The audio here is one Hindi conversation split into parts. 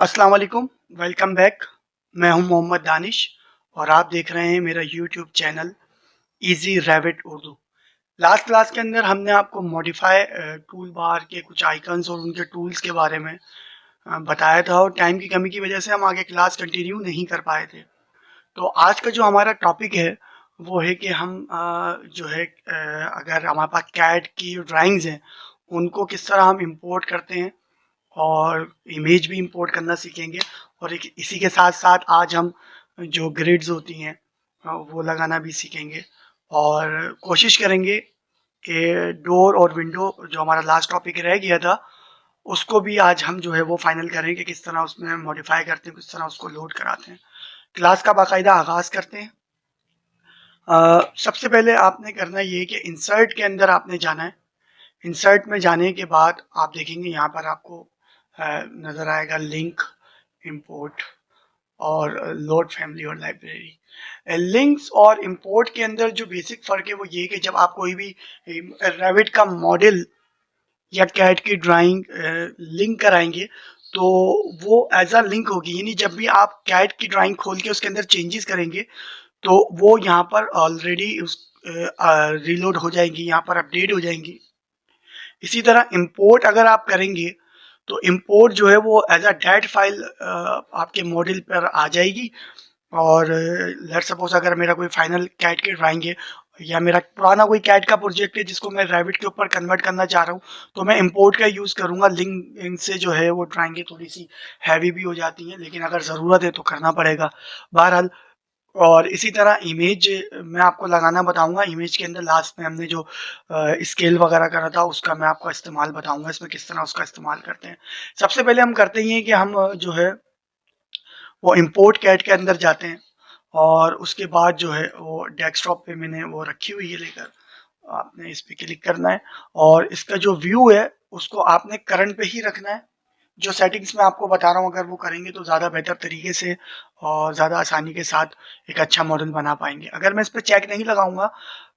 अस्सलाम वालेकुम, वेलकम बैक। मैं हूं मोहम्मद दानिश और आप देख रहे हैं मेरा YouTube channel easy rabbit Urdu. Last class के अंदर हमने आपको मॉडिफाई टूल बार के कुछ आइकन्स और उनके टूल्स के बारे में बताया था और टाइम की कमी की वजह से हम आगे क्लास कंटिन्यू नहीं कर पाए थे। तो आज का जो हमारा टॉपिक है वो है कि हम अगर हमारे पास कैड की ड्राइंग्स हैं उनको किस तरह हम इंपोर्ट करते हैं और इमेज भी इंपोर्ट करना सीखेंगे। और एक इसी के साथ साथ आज हम जो ग्रिड्स होती हैं वो लगाना भी सीखेंगे और कोशिश करेंगे कि डोर और विंडो जो हमारा लास्ट टॉपिक रह गया था उसको भी आज हम जो है वो फाइनल करें कि किस तरह उसमें मॉडिफाई करते हैं, किस तरह उसको लोड कराते हैं। क्लास का बाकायदा आगाज करते हैं। सबसे पहले आपने करना ये है कि इंसर्ट के अंदर आपने जाना है। इंसर्ट में जाने के बाद आप देखेंगे यहाँ पर आपको नज़र आएगा लिंक, इंपोर्ट और लोड फैमिली और लाइब्रेरी। लिंक्स और इंपोर्ट के अंदर जो बेसिक फ़र्क है वो ये कि जब आप कोई भी रेविट का मॉडल या कैट की ड्राइंग लिंक कराएंगे तो वो एज अ लिंक होगी, यानी जब भी आप कैट की ड्राइंग खोल के उसके अंदर चेंजेस करेंगे तो वो यहाँ पर ऑलरेडी उस रीलोड हो जाएंगी, यहाँ पर अपडेट हो जाएंगी। इसी तरह इंपोर्ट अगर आप करेंगे तो इंपोर्ट जो है वो एज अ डैट फाइल आपके मॉडल पर आ जाएगी। और लेट्स सपोज अगर मेरा कोई फाइनल कैट की ड्राइंग है या मेरा पुराना कोई कैट का प्रोजेक्ट है जिसको मैं रैबिट के ऊपर कन्वर्ट करना चाह रहा हूँ तो मैं इंपोर्ट का यूज़ करूँगा। लिंक से जो है वो ड्राइंगें थोड़ी सी हैवी भी हो जाती हैं, लेकिन अगर ज़रूरत है तो करना पड़ेगा बहरहाल। और इसी तरह इमेज मैं आपको लगाना बताऊंगा। इमेज के अंदर लास्ट में हमने जो स्केल वगैरह करा था उसका मैं आपको इस्तेमाल बताऊंगा, इसमें किस तरह उसका इस्तेमाल करते हैं। सबसे पहले हम करते ही हैं कि हम जो है वो इंपोर्ट कैट के अंदर जाते हैं और उसके बाद जो है वो डेस्कटॉप पे मैंने वो रखी हुई है लेकर, आपने इस पे क्लिक करना है और इसका जो व्यू है उसको आपने करंट पे ही रखना है। जो सेटिंग्स मैं आपको बता रहा हूँ अगर वो करेंगे तो ज़्यादा बेहतर तरीके से और ज़्यादा आसानी के साथ एक अच्छा मॉडल बना पाएंगे। अगर मैं इस पर चेक नहीं लगाऊंगा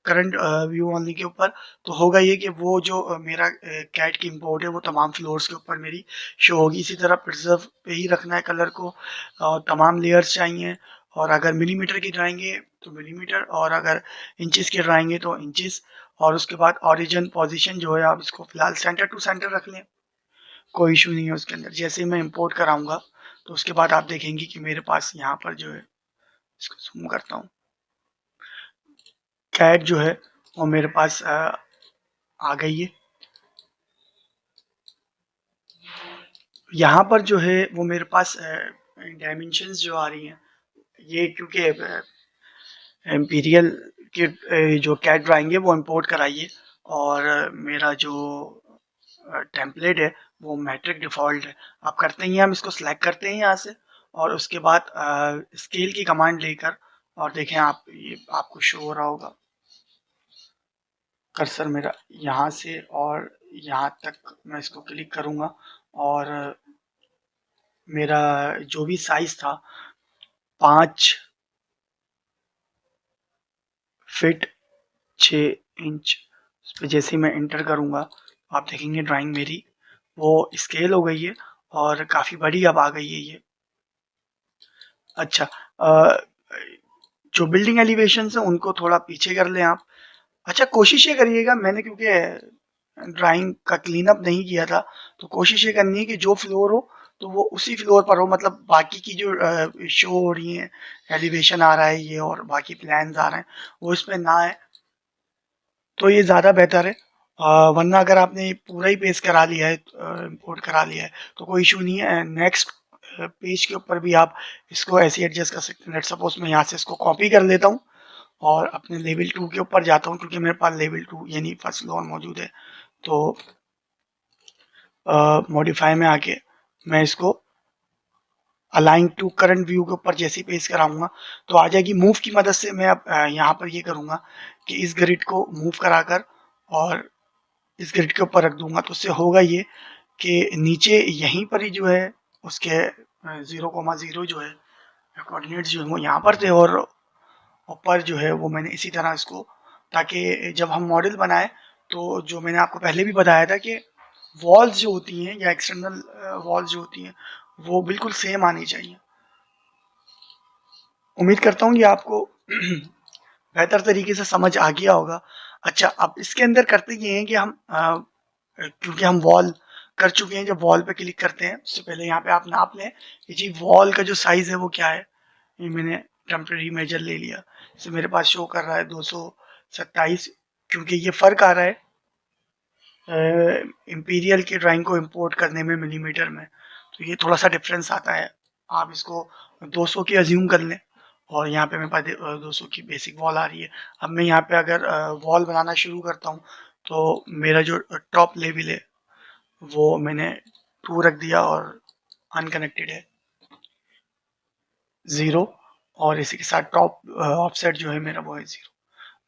करंट व्यू ओनली के ऊपर तो होगा ये कि वो जो मेरा कैट की इम्पोर्ट है वो तमाम फ्लोर्स के ऊपर मेरी शो होगी। इसी तरह प्रिजर्व पे ही रखना है कलर को और तमाम लेयर्स चाहिए। और अगर मिलीमीटर की ड्राइंग तो मिलीमीटर, और अगर इंचेस की ड्राइंग तो इंचेस। और उसके बाद ओरिजिन पोजीशन जो है आप इसको फिलहाल सेंटर टू सेंटर रख लें, कोई इशू नहीं है उसके अंदर। जैसे ही मैं इंपोर्ट कराऊंगा तो उसके बाद आप देखेंगे कि मेरे पास यहाँ पर जो है, इसको जूम करता हूँ, कैट जो है वो मेरे पास आ गई है। यहाँ पर जो है वो मेरे पास डायमेंशंस जो आ रही हैं ये क्योंकि एम्पीरियल के जो कैट ड्राइंग है वो इंपोर्ट कराइए और मेरा जो टेम्पलेट है वो मैट्रिक डिफ़ॉल्ट है। आप करते ही हम इसको सिलेक्ट करते हैं यहाँ से और उसके बाद स्केल की कमांड लेकर, और देखें आप ये आपको शो हो रहा होगा कर्सर मेरा यहाँ से और यहाँ तक मैं इसको क्लिक करूँगा और मेरा जो भी साइज़ था 5 फीट 6 इंच, उस पर जैसे ही मैं इंटर करूँगा आप देखेंगे ड्राइंग मेरी वो स्केल हो गई है और काफ़ी बड़ी अब आ गई है ये। अच्छा, जो बिल्डिंग एलिवेशन है उनको थोड़ा पीछे कर लें आप। अच्छा, कोशिश ये करिएगा, मैंने क्योंकि ड्राइंग का क्लीन अप नहीं किया था तो कोशिश ये करनी है कि जो फ्लोर हो तो वो उसी फ्लोर पर हो, मतलब बाकी की जो शो हो रही है एलिवेशन आ रहा है ये और बाकी प्लान्स आ रहे हैं वो इसमें ना आए तो ये ज़्यादा बेहतर है। वरना अगर आपने पूरा ही पेज करा लिया है, इम्पोर्ट करा लिया है तो कोई इशू नहीं है। नेक्स्ट पेज के ऊपर भी आप इसको ऐसे एडजस्ट कर सकते हैं। लेट्स सपोज मैं यहाँ से इसको कॉपी कर लेता हूँ और अपने लेवल 2 के ऊपर जाता हूँ क्योंकि मेरे पास लेवल 2 यानी फर्स्ट फ्लोर मौजूद है। तो मॉडिफाई में आके मैं इसको अलाइन टू करंट व्यू के ऊपर जैसे ही पेस्ट कराऊंगा तो आ जाएगी। मूव की मदद से मैं अब यहाँ पर ये करूँगा कि इस ग्रिड को मूव कराकर और इस ग्रिड के ऊपर रख दूंगा तो उससे होगा ये कि नीचे यहीं पर ही जो है उसके 0,0 जो है कोऑर्डिनेट्स जो है वो यहाँ पर थे और ऊपर जो है वो मैंने इसी तरह इसको, ताकि जब हम मॉडल बनाए तो जो मैंने आपको पहले भी बताया था कि वॉल्स जो होती हैं या एक्सटर्नल वॉल्स जो होती हैं वो बिल्कुल सेम आनी चाहिए। उम्मीद करता हूँ ये आपको बेहतर तरीके से समझ आ गया होगा। अच्छा, अब इसके अंदर करते ये हैं कि हम क्योंकि हम वॉल कर चुके हैं, जब वॉल पे क्लिक करते हैं उससे पहले यहाँ पे आप नाप लें कि जी वॉल का जो साइज है वो क्या है। ये मैंने टेम्परेरी मेजर ले लिया, इसे मेरे पास शो कर रहा है 227, क्योंकि ये फर्क आ रहा है इंपीरियल की ड्राइंग को इंपोर्ट करने में मिलीमीटर में, तो ये थोड़ा सा डिफरेंस आता है। आप इसको 200 की अज्यूम कर लें, और यहाँ पे मेरे पास 200 की बेसिक वॉल आ रही है। अब मैं यहाँ पे अगर वॉल बनाना शुरू करता हूँ तो मेरा जो टॉप लेवल है वो मैंने 2 रख दिया और अनकनेक्टेड है 0, और इसी के साथ टॉप ऑफसेट जो है मेरा वो है 0।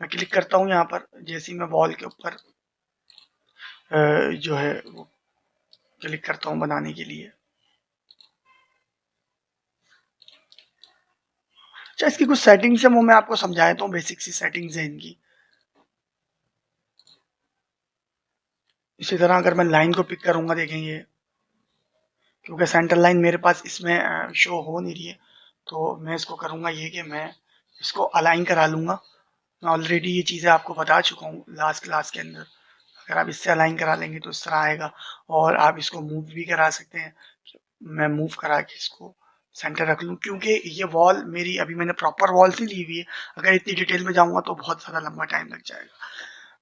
मैं क्लिक करता हूँ यहाँ पर, जैसे ही मैं वॉल के ऊपर जो है वो क्लिक करता हूँ बनाने के लिए। अच्छा, इसकी कुछ सेटिंग्स है वो मैं आपको समझा देता हूँ, बेसिक सी सेटिंग्स है इनकी। इसी तरह अगर मैं लाइन को पिक करूंगा, देखेंगे क्योंकि सेंटर लाइन मेरे पास इसमें शो हो नहीं रही है, तो मैं इसको करूंगा ये कि मैं इसको अलाइन करा लूंगा। मैं ऑलरेडी ये चीज़ें आपको बता चुका हूँ लास्ट क्लास के अंदर। अगर आप इससे अलाइन करा लेंगे तो इस तरह आएगा, और आप इसको मूव भी करा सकते हैं। मैं मूव करा के इसको सेंटर रख लूँ, क्योंकि ये वॉल मेरी अभी मैंने प्रॉपर वॉल से ली हुई है। अगर इतनी डिटेल में जाऊँगा तो बहुत ज़्यादा लंबा टाइम लग जाएगा।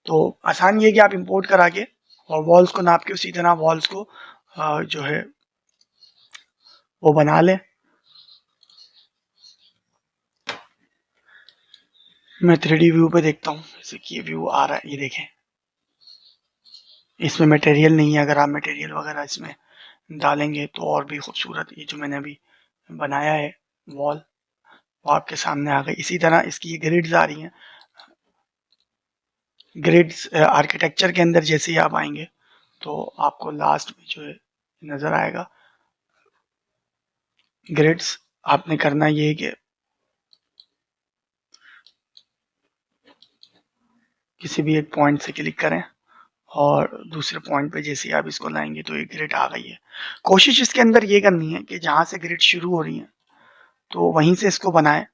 तो आसान ये है कि आप इंपोर्ट करा के और वॉल्स को नाप के उसी तरह वॉल्स को जो है वो बना लें। मैं 3D व्यू पे देखता हूँ, जैसे कि ये व्यू आ रहा है, ये देखें इसमें मटेरियल नहीं है। अगर आप मटेरियल वगैरह इसमें डालेंगे तो और भी खूबसूरत ये जो मैंने अभी बनाया है वॉल वो आपके सामने आ गई। इसी तरह इसकी ये ग्रिड्स आ रही हैं। ग्रिड्स आर्किटेक्चर के अंदर जैसे ही आप आएंगे तो आपको लास्ट में जो है नज़र आएगा ग्रिड्स। आपने करना ये है कि किसी भी एक पॉइंट से क्लिक करें और दूसरे पॉइंट पे जैसे ही आप इसको लाएंगे तो एक ग्रिड आ गई है। कोशिश इसके अंदर ये करनी है कि जहाँ से ग्रिड शुरू हो रही है तो वहीं से इसको बनाएं,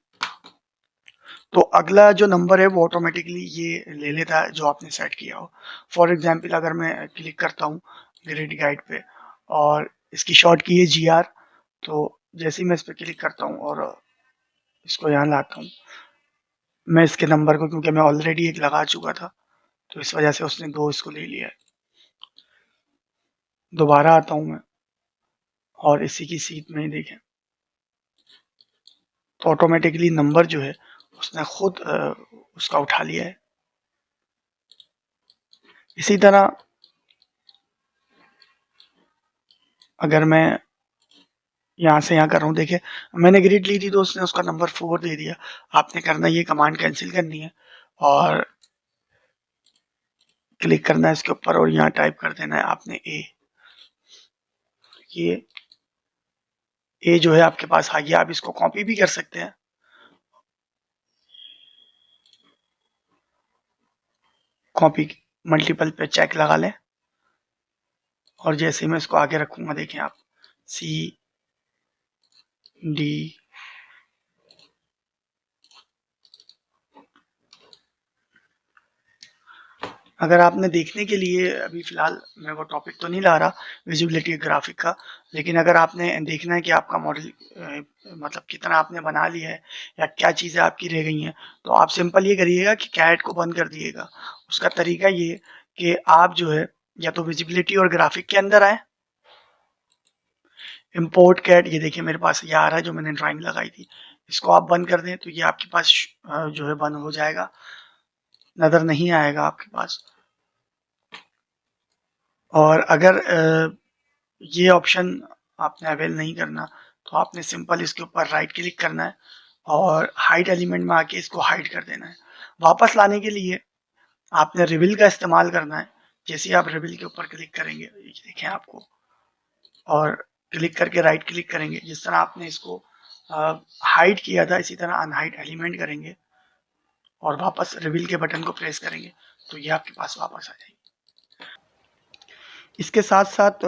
तो अगला जो नंबर है वो ऑटोमेटिकली ये ले लेता है जो आपने सेट किया हो। फॉर एग्जांपल अगर मैं क्लिक करता हूँ ग्रिड गाइड पे और इसकी शॉर्ट की है GR, तो जैसे ही मैं इस पर क्लिक करता हूँ और इसको यहाँ लाता हूँ, मैं इसके नंबर को, क्योंकि मैं ऑलरेडी एक लगा चुका था तो इस वजह से उसने 2 इसको ले लिया है। दोबारा आता हूँ मैं और इसी की सीट में ही देखें तो ऑटोमेटिकली नंबर जो है उसने खुद उसका उठा लिया है। इसी तरह अगर मैं यहाँ से यहाँ कर रहा हूँ, देखिए मैंने ग्रिड ली थी तो उसने उसका नंबर 4 दे दिया। आपने करना ये कमांड कैंसिल करनी है और क्लिक करना है इसके ऊपर और यहाँ टाइप कर देना है आपने ये ए जो है आपके पास आ गया। आप इसको कॉपी भी कर सकते हैं, कॉपी मल्टीपल पे चेक लगा लें और जैसे ही मैं इसको आगे रखूंगा देखें आप CD। अगर आपने देखने के लिए, अभी फ़िलहाल मैं वो टॉपिक तो नहीं ला रहा विजिबिलिटी ग्राफिक का, लेकिन अगर आपने देखना है कि आपका मॉडल मतलब कितना आपने बना लिया है या क्या चीज़ें आपकी रह गई हैं, तो आप सिंपल ये करिएगा कि कैट को बंद कर दिएगा। उसका तरीका ये कि आप जो है या तो विजिबिलिटी और ग्राफिक के अंदर आए, इम्पोर्ट कैट, ये देखिए मेरे पास ये आ रहा है जो मैंने ड्राइंग लगाई थी, इसको आप बंद कर दें तो ये आपके पास जो है बंद हो जाएगा, नज़र नहीं आएगा आपके पास। और अगर ये ऑप्शन आपने अवेल नहीं करना तो आपने सिंपल इसके ऊपर राइट क्लिक करना है और हाइड एलिमेंट में आके इसको हाइड कर देना है। वापस लाने के लिए आपने रिविल का इस्तेमाल करना है। जैसे ही आप रिविल के ऊपर क्लिक करेंगे, ये देखें आपको, और क्लिक करके राइट क्लिक करेंगे, जिस तरह आपने इसको हाइड किया था इसी तरह अनहाइड एलिमेंट करेंगे और वापस रिवील के बटन को प्रेस करेंगे तो ये आपके पास वापस आ जाएगी। इसके साथ साथ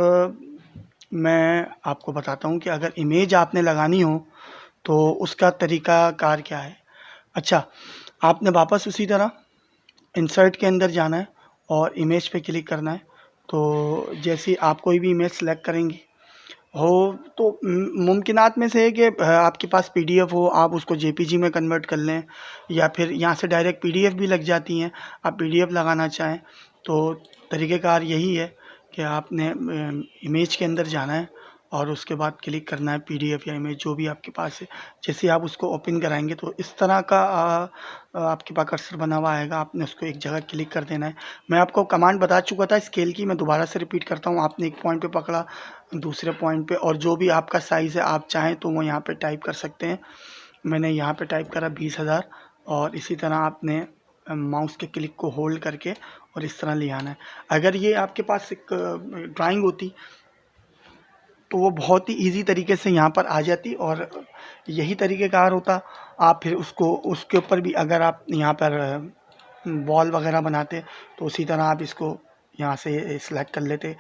मैं आपको बताता हूँ कि अगर इमेज आपने लगानी हो तो उसका तरीक़ाकार क्या है। अच्छा, आपने वापस उसी तरह इंसर्ट के अंदर जाना है और इमेज पे क्लिक करना है। तो जैसे आप कोई भी इमेज सेलेक्ट करेंगी हो तो मुमकिनात में से है कि आपके पास पीडीएफ हो, आप उसको जेपीजी में कन्वर्ट कर लें, या फिर यहाँ से डायरेक्ट पीडीएफ भी लग जाती हैं। आप पीडीएफ लगाना चाहें तो तरीक़ेकार यही है कि आपने इमेज के अंदर जाना है और उसके बाद क्लिक करना है पीडीएफ या इमेज जो भी आपके पास है। जैसे आप उसको ओपन कराएंगे तो इस तरह का आपके पास कर्सर बना हुआ आएगा, आपने उसको एक जगह क्लिक कर देना है। मैं आपको कमांड बता चुका था स्केल की, मैं दोबारा से रिपीट करता हूँ। आपने एक पॉइंट पे पकड़ा, दूसरे पॉइंट पे, और जो भी आपका साइज़ है आप चाहें तो वो यहाँ पे टाइप कर सकते हैं। मैंने यहाँ पे टाइप करा 20,000, और इसी तरह आपने माउस के क्लिक को होल्ड करके और इस तरह ले आना है। अगर ये आपके पास एक ड्राइंग होती तो वो बहुत ही ईजी तरीके से यहाँ पर आ जाती, और यही तरीक़ेकार होता। आप फिर उसको उसके ऊपर भी अगर आप यहाँ पर वॉल वगैरह बनाते तो उसी तरह आप इसको यहाँ से सिलेक्ट कर लेते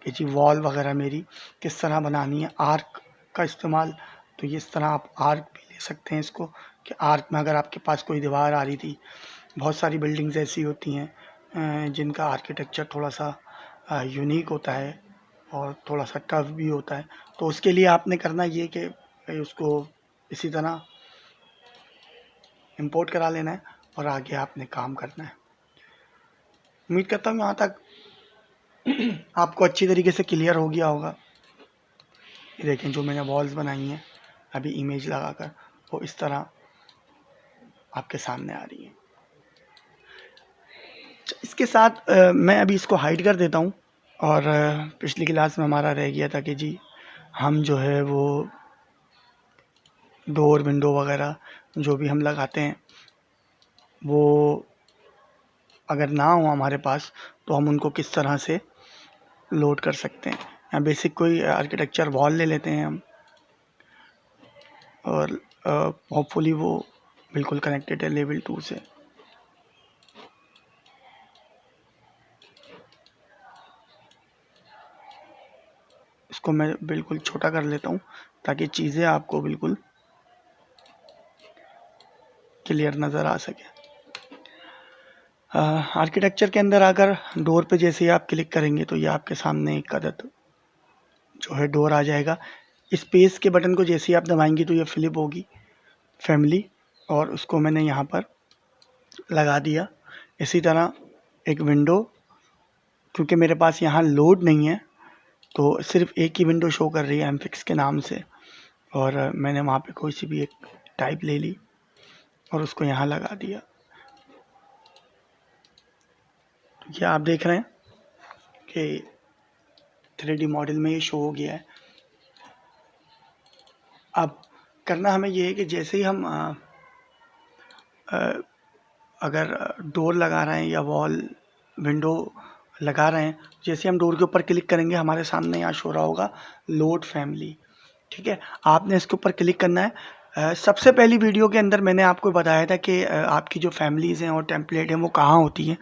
कि जी वॉल वगैरह मेरी किस तरह बनानी है। आर्क का इस्तेमाल, तो ये इस तरह आप आर्क भी ले सकते हैं इसको, कि आर्क में अगर आपके पास कोई दीवार आ रही थी, बहुत सारी बिल्डिंग्स ऐसी होती हैं जिनका आर्किटेक्चर थोड़ा सा यूनिक होता है और थोड़ा सा टफ भी होता है, तो उसके लिए आपने करना ये कि उसको इसी तरह इंपोर्ट करा लेना है और आगे आपने काम करना है। उम्मीद करता हूँ यहाँ तक आपको अच्छी तरीके से क्लियर हो गया होगा। ये देखें जो मैंने वॉल्स बनाई हैं अभी इमेज लगाकर, वो इस तरह आपके सामने आ रही है। इसके साथ मैं अभी इसको हाइड कर देता हूँ। और पिछली क्लास में हमारा रह गया था कि जी हम जो है वो डोर विंडो वगैरह जो भी हम लगाते हैं वो अगर ना हो हमारे पास तो हम उनको किस तरह से लोड कर सकते हैं। या बेसिक कोई आर्किटेक्चर वॉल ले लेते हैं हम, और होपफुली वो बिल्कुल कनेक्टेड है लेवल 2 से। इसको मैं बिल्कुल छोटा कर लेता हूँ ताकि चीज़ें आपको बिल्कुल क्लियर नज़र आ सके। आर्किटेक्चर के अंदर आकर डोर पे जैसे ही आप क्लिक करेंगे तो ये आपके सामने एक अदद जो है डोर आ जाएगा। स्पेस के बटन को जैसे ही आप दबाएंगे तो ये फ्लिप होगी फैमिली, और उसको मैंने यहाँ पर लगा दिया। इसी तरह एक विंडो, क्योंकि मेरे पास यहाँ लोड नहीं है तो सिर्फ एक ही विंडो शो कर रही है एमफिक्स के नाम से, और मैंने वहाँ पे कोई सी भी एक टाइप ले ली और उसको यहाँ लगा दिया। तो ये आप देख रहे हैं कि 3D मॉडल में ये शो हो गया है। अब करना हमें ये है कि जैसे ही हम अगर डोर लगा रहे हैं या वॉल विंडो लगा रहे हैं, जैसे हम डोर के ऊपर क्लिक करेंगे हमारे सामने यहाँ शो रहा होगा लोड फैमिली। ठीक है, आपने इसके ऊपर क्लिक करना है। सबसे पहली वीडियो के अंदर मैंने आपको बताया था कि आपकी जो फैमिलीज़ हैं और टेम्पलेट हैं वो कहाँ होती हैं।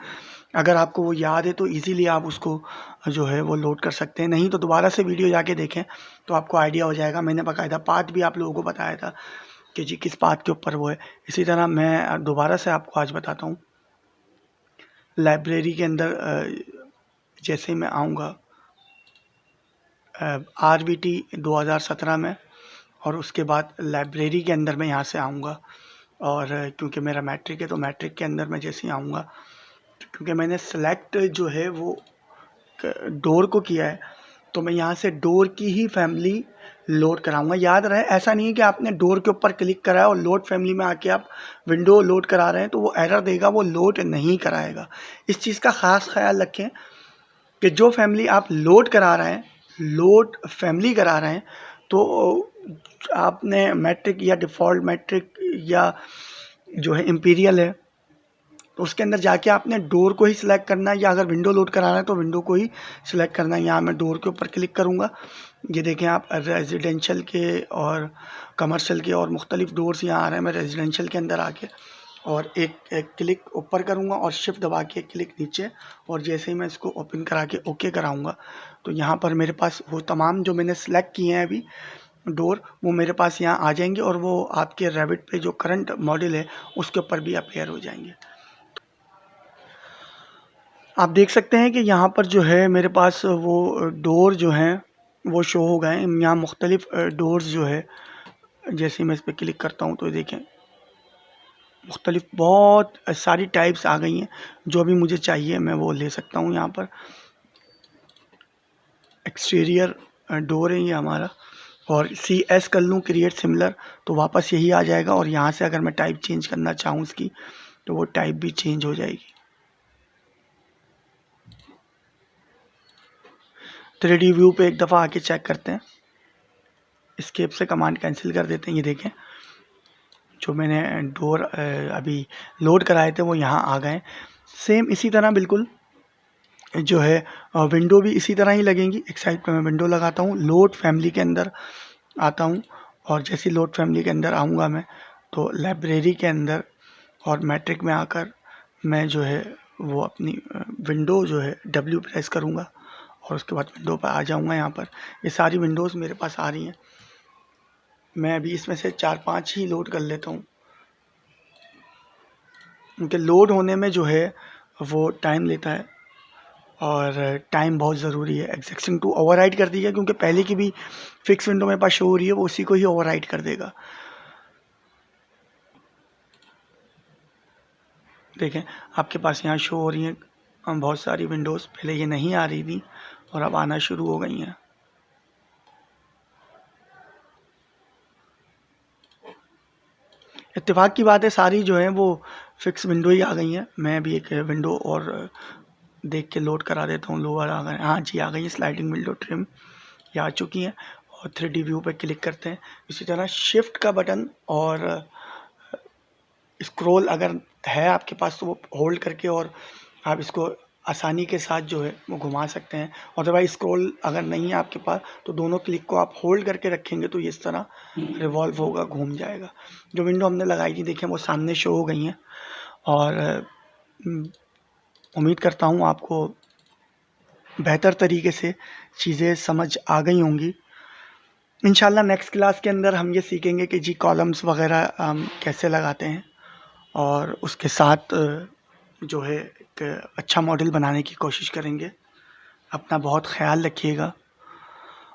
अगर आपको वो याद है तो इजीली आप उसको जो है वो लोड कर सकते हैं, नहीं तो दोबारा से वीडियो जाके देखें तो आपको आइडिया हो जाएगा। मैंने बाकायदा पाथ भी आप लोगों को बताया था कि जी किस पाथ के ऊपर वो है। इसी तरह मैं दोबारा से आपको आज बताता हूँ। लाइब्रेरी के अंदर जैसे मैं आऊँगा RVT 2017 में, और उसके बाद लाइब्रेरी के अंदर मैं यहाँ से आऊँगा, और क्योंकि मेरा मैट्रिक है तो मैट्रिक के अंदर मैं जैसे ही आऊँगा, क्योंकि मैंने सेलेक्ट जो है वो डोर को किया है तो मैं यहाँ से डोर की ही फैमिली लोड कराऊंगा। याद रहे ऐसा नहीं है कि आपने डोर के ऊपर क्लिक करा है और लोड फैमिली में आके आप विंडो लोड करा रहे हैं तो वो एरर देगा, वो लोड नहीं कराएगा। इस चीज़ का ख़ास ख्याल रखें कि जो फैमिली आप लोड करा रहे हैं, लोड फैमिली करा रहे हैं, तो आपने मैट्रिक या डिफ़ॉल्ट मैट्रिक या जो है इम्पीरियल है तो उसके अंदर जाके आपने डोर को ही सिलेक्ट करना है, या अगर विंडो लोड कराना है तो विंडो को ही सिलेक्ट करना है। यहाँ मैं डोर के ऊपर क्लिक करूँगा। ये देखें आप रेजिडेंशियल के और कमर्शियल के और मुख्तलिफ डोर्स यहाँ आ रहे हैं। मैं रेजिडेंशियल के अंदर आके और एक क्लिक ऊपर करूँगा और शिफ्ट दबा के क्लिक नीचे, और जैसे ही मैं इसको ओपन करा के ओके कराऊँगा तो यहाँ पर मेरे पास वो तमाम जो मैंने सेलेक्ट किए हैं अभी डोर, वो मेरे पास यहाँ आ जाएंगे और वो आपके रैबिट पे जो करंट मॉडल है उसके ऊपर भी अपीयर हो जाएंगे। आप देख सकते हैं कि यहाँ पर जो है मेरे पास वो डोर जो हैं वो शो हो गए। यहाँ मुख्तलिफ डोर्स जो है, जैसे मैं इस पर क्लिक करता हूँ तो देखें मुख्तलिफ बहुत सारी टाइप्स आ गई हैं। जो भी मुझे चाहिए मैं वो ले सकता हूँ। यहाँ पर एक्सटीरियर डोर है ये हमारा, और CS कर लूँ क्रिएट सिमिलर तो वापस यही आ जाएगा, और यहाँ से अगर मैं टाइप चेंज करना चाहूँ इसकी तो वो टाइप भी चेंज हो जाएगी। 3D व्यू पे एक दफ़ा आके चेक करते हैं। एस्केप से कमांड कैंसिल कर देते हैं। ये देखें जो मैंने डोर अभी लोड कराए थे वो यहाँ आ गए। सेम इसी तरह बिल्कुल जो है विंडो भी इसी तरह ही लगेंगी। एक साइड पे मैं विंडो लगाता हूँ, लोड फैमिली के अंदर आता हूँ, और जैसे लोड फैमिली के अंदर आऊँगा मैं तो लाइब्रेरी के अंदर और मैट्रिक में आकर मैं जो है वो अपनी विंडो जो है W प्रेस करूँगा और उसके बाद विंडो पर आ जाऊँगा। यहाँ पर ये सारी विंडोज़ मेरे पास आ रही हैं। मैं अभी इसमें से 4-5 ही लोड कर लेता हूँ, क्योंकि लोड होने में जो है वो टाइम लेता है और टाइम बहुत ज़रूरी है। एग्जीक्यूशन टू ओवरराइड कर दी है, क्योंकि पहले की भी फिक्स विंडो मेरे पास शो हो रही है, वो उसी को ही ओवरराइड कर देगा। देखें आपके पास यहाँ शो हो रही हैं बहुत सारी विंडोज़, पहले ये नहीं आ रही थी और अब आना शुरू हो गई हैं। इत्तेफाक की बात है सारी जो है वो फिक्स विंडो ही आ गई हैं। मैं भी एक विंडो और देख के लोड करा देता हूँ। लोअर आ गए, हाँ जी आ गई है। स्लाइडिंग विंडो ट्रिम ये आ चुकी हैं, और 3D व्यू पे क्लिक करते हैं। इसी तरह शिफ्ट का बटन और स्क्रॉल अगर है आपके पास तो वो होल्ड करके और आप इसको आसानी के साथ जो है वो घुमा सकते हैं। अदरवाइज स्क्रॉल अगर नहीं है आपके पास तो दोनों क्लिक को आप होल्ड करके रखेंगे तो ये इस तरह रिवॉल्व होगा, घूम जाएगा। जो विंडो हमने लगाई थी देखें वो सामने शो हो गई हैं, और उम्मीद करता हूँ आपको बेहतर तरीके से चीज़ें समझ आ गई होंगी। इंशाल्लाह नेक्स्ट क्लास के अंदर हम ये सीखेंगे कि जी कॉलम्स वगैरह कैसे लगाते हैं, और उसके साथ जो है एक अच्छा मॉडल बनाने की कोशिश करेंगे। अपना बहुत ख्याल रखिएगा,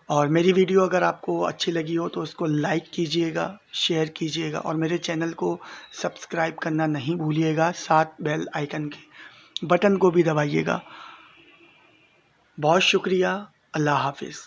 और मेरी वीडियो अगर आपको अच्छी लगी हो तो उसको लाइक कीजिएगा, शेयर कीजिएगा, और मेरे चैनल को सब्सक्राइब करना नहीं भूलिएगा। साथ बेल आइकन के बटन को भी दबाइएगा। बहुत शुक्रिया। अल्लाह हाफिज़।